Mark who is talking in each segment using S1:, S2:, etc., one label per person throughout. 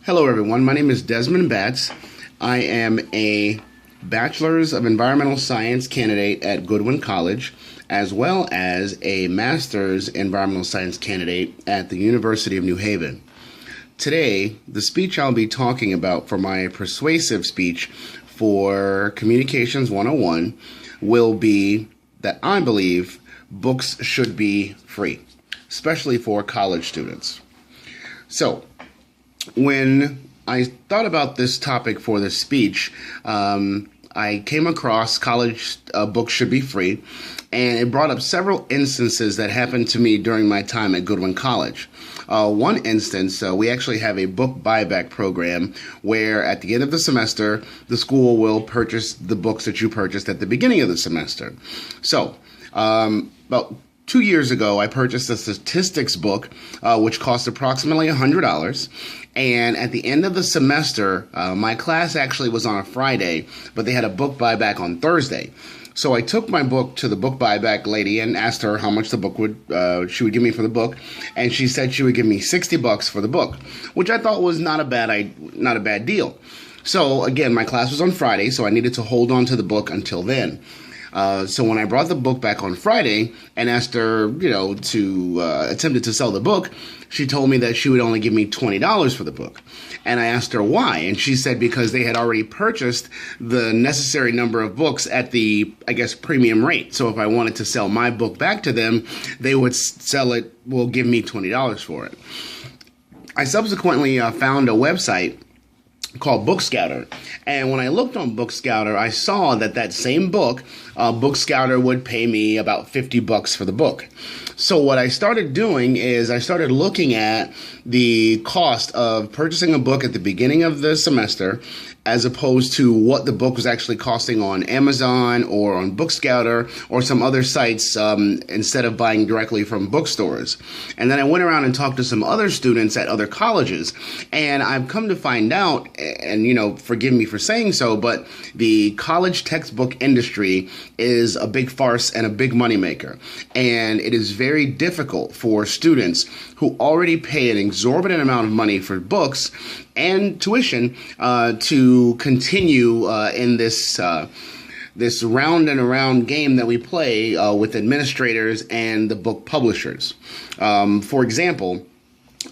S1: Hello everyone, my name is Desmond Batts. I am a Bachelor's of Environmental Science candidate at Goodwin College, as well as a Master's Environmental Science candidate at the University of New Haven. Today, the speech I'll be talking about for my persuasive speech for Communications 101 will be that I believe books should be free, especially for college students. So, when I thought about this topic for this speech, I came across college books should be free, and it brought up several instances that happened to me during my time at Goodwin College. One instance, we actually have a book buyback program where at the end of the semester, the school will purchase the books that you purchased at the beginning of the semester. So, about 2 years ago, I purchased a statistics book, which cost approximately $100. And at the end of the semester, my class actually was on a Friday, but they had a book buyback on Thursday. So I took my book to the book buyback lady and asked her how much the book she would give me for the book, and she said she would give me $60 for the book, which I thought was not a bad deal. So again, my class was on Friday, so I needed to hold on to the book until then. So when I brought the book back on Friday and asked her, attempted to sell the book, she told me that she would only give me $20 for the book. And I asked her why, and she said because they had already purchased the necessary number of books at the, premium rate. So if I wanted to sell my book back to them, they would give me $20 for it. I subsequently found a website called BookScouter, and when I looked on BookScouter, I saw that same book, BookScouter would pay me about $50 for the book. So what I started doing is I started looking at the cost of purchasing a book at the beginning of the semester as opposed to what the book was actually costing on Amazon or on BookScouter or some other sites instead of buying directly from bookstores. And then I went around and talked to some other students at other colleges, and I've come to find out, and forgive me for saying so, but the college textbook industry is a big farce and a big moneymaker. And it is very difficult for students who already pay an exorbitant amount of money for books and tuition to continue in this round and around game that we play with administrators and the book publishers. For example,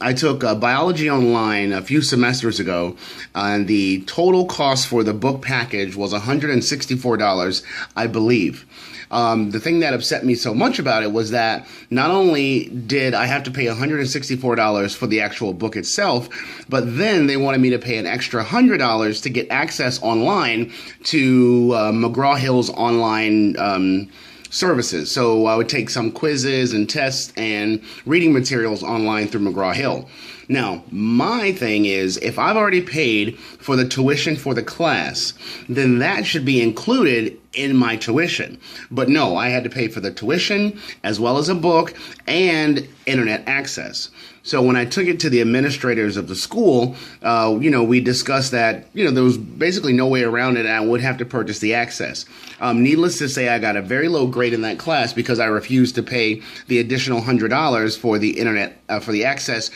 S1: I took biology online a few semesters ago, and the total cost for the book package was $164, I believe. The thing that upset me so much about it was that not only did I have to pay $164 for the actual book itself, but then they wanted me to pay an extra $100 to get access online to McGraw-Hill's online services. So I would take some quizzes and tests and reading materials online through McGraw-Hill. Now, my thing is, if I've already paid for the tuition for the class, then that should be included in my tuition. But no, I had to pay for the tuition as well as a book and internet access. So when I took it to the administrators of the school, we discussed that, there was basically no way around it, and I would have to purchase the access. Needless to say, I got a very low grade in that class because I refused to pay the additional $100 for the internet, for the access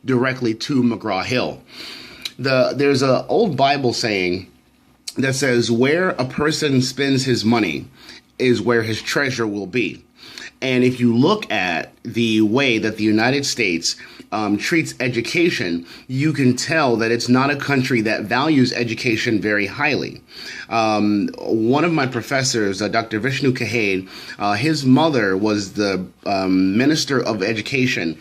S1: directly to McGraw-Hill. There's an old Bible saying that says, where a person spends his money is where his treasure will be. And if you look at the way that the United States treats education, you can tell that it's not a country that values education very highly. One of my professors, Dr. Vishnu Kahade, his mother was the Minister of Education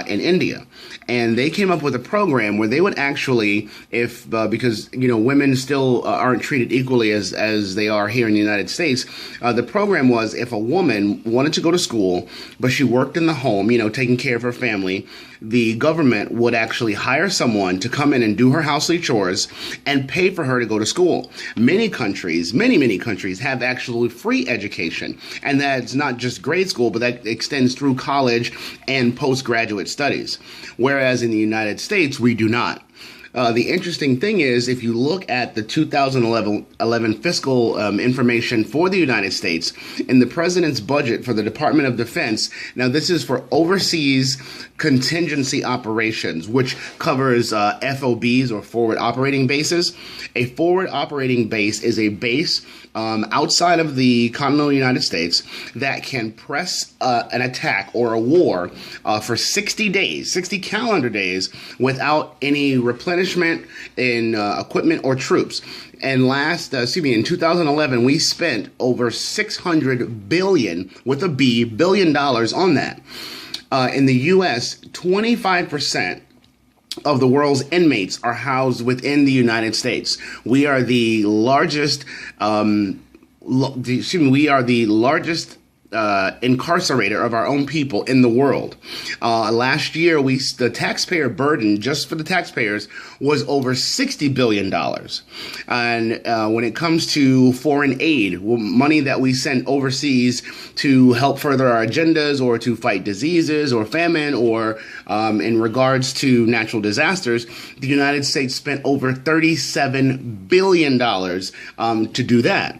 S1: in India. And they came up with a program where they would actually, because women still aren't treated equally as they are here in the United States, the program was if a woman wanted to go to school, but she worked in the home, taking care of her family, the government would actually hire someone to come in and do her housely chores and pay for her to go to school. Many countries have actually free education, and that's not just grade school, but that extends through college and postgraduate studies. Whereas in the United States, we do not. The interesting thing is, if you look at the 2011 fiscal information for the United States in the president's budget for the Department of Defense, now this is for overseas contingency operations, which covers FOBs, or forward operating bases. A forward operating base is a base outside of the continental United States that can press an attack or a war for 60 days, 60 calendar days, without any replenishment in equipment or troops. And in 2011, we spent over $600 billion, with a B, billion dollars on that. In the U.S., 25% of the world's inmates are housed within the United States. We are the largest. We are the largest incarcerator of our own people in the world. Last year, the taxpayer burden just for the taxpayers was over $60 billion. And when it comes to foreign aid, money that we send overseas to help further our agendas, or to fight diseases or famine, or in regards to natural disasters, the United States spent over $37 billion to do that.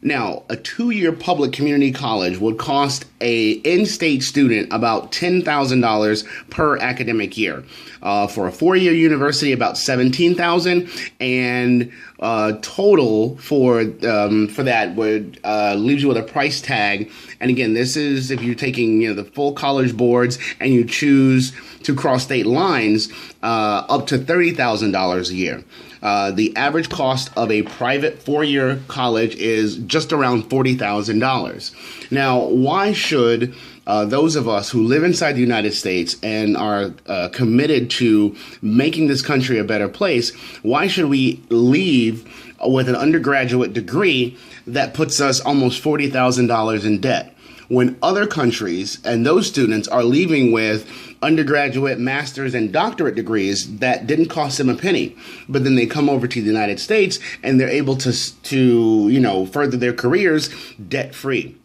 S1: Now, a 2-year public community college would cost a in-state student about $10,000 per academic year. For a 4-year university, about $17,000, and total for that would leaves you with a price tag. And again, this is if you're taking the full college boards and you choose to cross state lines, up to $30,000 a year. The average cost of a private 4-year college is just around $40,000. Now, why should those of us who live inside the United States and are committed to making this country a better place, why should we leave with an undergraduate degree that puts us almost $40,000 in debt, when other countries and those students are leaving with undergraduate, master's, and doctorate degrees that didn't cost them a penny, but then they come over to the United States and they're able to further their careers debt-free.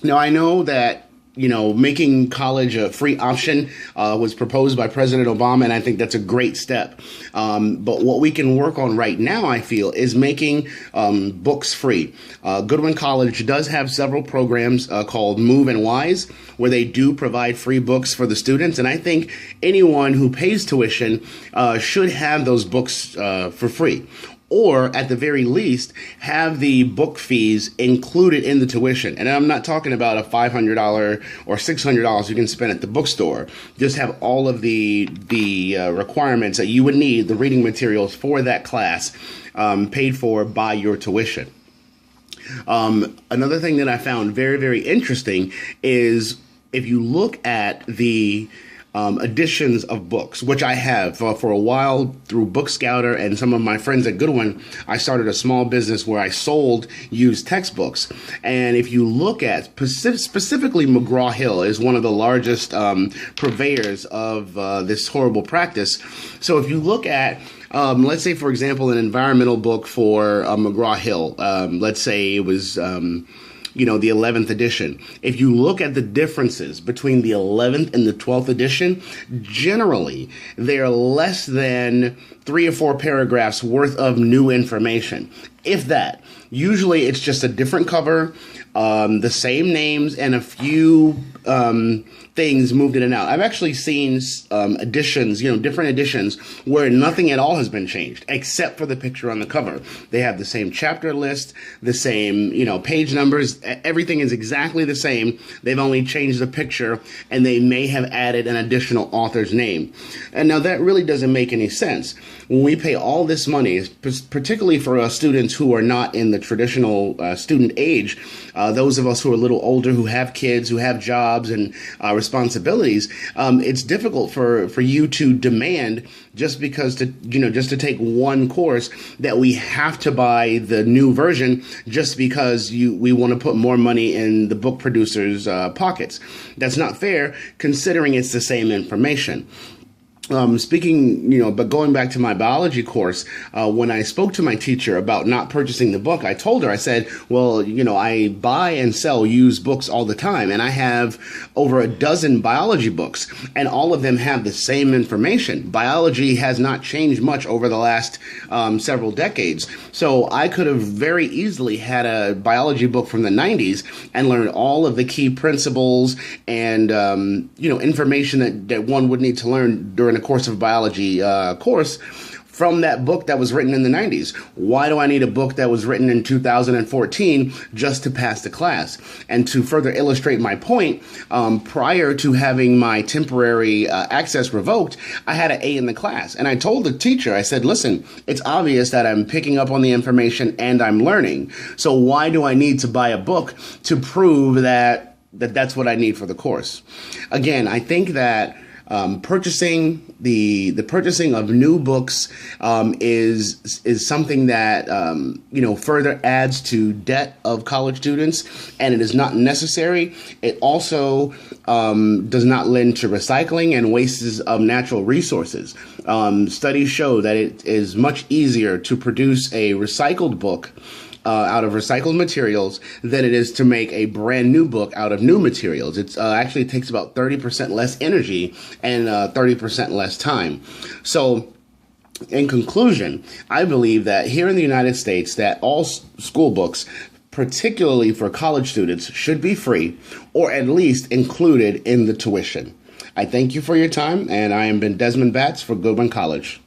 S1: Now, I know that making college a free option was proposed by President Obama, and I think that's a great step. But what we can work on right now, I feel, is making books free. Goodwin College does have several programs called Move and Wise, where they do provide free books for the students, and I think anyone who pays tuition should have those books for free. Or at the very least, have the book fees included in the tuition. And I'm not talking about a $500 or $600 you can spend at the bookstore. Just have all of the requirements that you would need, the reading materials for that class, paid for by your tuition. Another thing that I found very, very interesting is if you look at the editions of books, which I have for a while through Bookscouter and some of my friends at Goodwin. I started a small business where I sold used textbooks. And if you look at specifically McGraw-Hill is one of the largest purveyors of this horrible practice. So if you look at let's say, for example, an environmental book for McGraw-Hill, let's say it was the 11th edition. If you look at the differences between the 11th and the 12th edition, generally, they're less than 3 or 4 paragraphs worth of new information. If that. Usually it's just a different cover, the same names, and a few things moved in and out. I've actually seen editions, different editions where nothing at all has been changed except for the picture on the cover. They have the same chapter list, the same, page numbers. Everything is exactly the same. They've only changed the picture, and they may have added an additional author's name. And now that really doesn't make any sense. When we pay all this money, particularly for students who are not in the traditional student age, those of us who are a little older, who have kids, who have jobs and responsibilities, it's difficult for you to demand just to take one course that we have to buy the new version just because we want to put more money in the book producers' pockets. That's not fair, considering it's the same information. Speaking, but going back to my biology course, when I spoke to my teacher about not purchasing the book, I told her, I said, well, I buy and sell used books all the time, and I have over a dozen biology books, and all of them have the same information. Biology has not changed much over the last several decades. So I could have very easily had a biology book from the 90s and learned all of the key principles and, information that one would need to learn during a course of biology course from that book that was written in the 90s. Why do I need a book that was written in 2014 just to pass the class? And to further illustrate my point, prior to having my temporary access revoked, I had an A in the class. And I told the teacher, I said, listen, it's obvious that I'm picking up on the information and I'm learning. So why do I need to buy a book to prove that that's what I need for the course? Again, I think that purchasing the purchasing of new books is something that further adds to debt of college students, and it is not necessary. It also does not lend to recycling and wastes of natural resources. Studies show that it is much easier to produce a recycled book out of recycled materials than it is to make a brand new book out of new materials. It actually takes about 30% less energy and 30% less time. So in conclusion, I believe that here in the United States that all school books, particularly for college students, should be free or at least included in the tuition. I thank you for your time, and I am Ben Desmond Batts for Goodwin College.